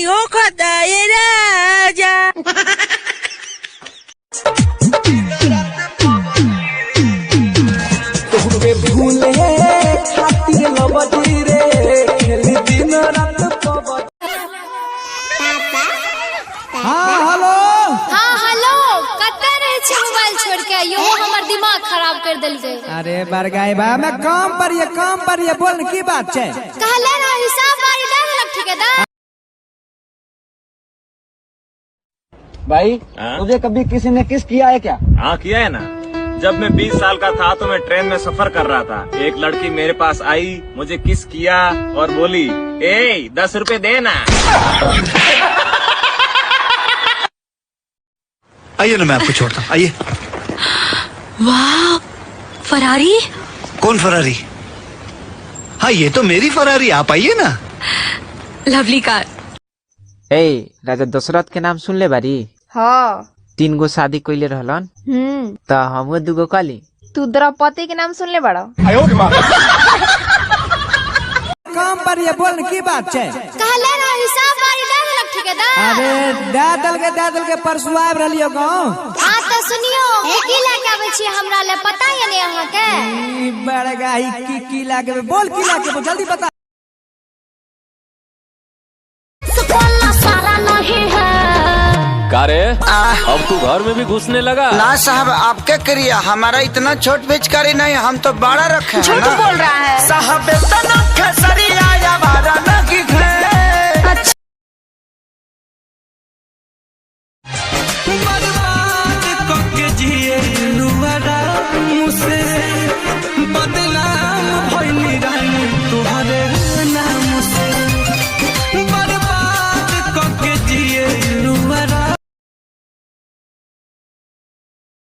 हो खदाए राजा। भूले खातिर लबजी रे खेली दिन रात पबजी। हाँ हेलो कत्ते रहे छी मोबाइल छोड़ के यो हमर दिमाग खराब कर देलकै। अरे बरगाई बा मैं काम पर ये बोल की बात है। कहले ना हिसाब बारी दे देलक ठेकेदार। भाई तुझे कभी किसी ने किस किया है क्या? हाँ किया है ना। जब मैं 20 साल का था तो मैं ट्रेन में सफर कर रहा था। एक लड़की मेरे पास आई, मुझे किस किया और बोली, ए 10 रुपए देना। आइए ना, मैं आपको छोड़ता हूँ, आइए। वाह, फरारी? कौन फरारी? हाँ ये तो मेरी फरारी, आप आइए ना। लवली कार। राजा दशरथ के नाम सुन ले बारी? हाँ 3 गो शादी कोइले रहलन त हम 2 गो कली। तू द्रौपदी के नाम सुन ले बड़ा। काम पर ये बोल की बात है। कहले ना हिसाब बारी दे देलक ठेकेदार। अरे दादल के परसुआब रहियो गाँव। हाँ तो सुनियो की लेके आवे छी हमरा ले, पता है नहीं अहाँ के? बड़गाई की लागे बोल की लागे जल्दी बता। का रे अब तू घर में भी घुसने लगा? ना साहब आपके करिए, हमारा इतना छोट पिचकारी नहीं, हम तो बड़ा रखे हैं। झूठ बोल रहा है साहब इतना खेसरिया या बारा लगी है।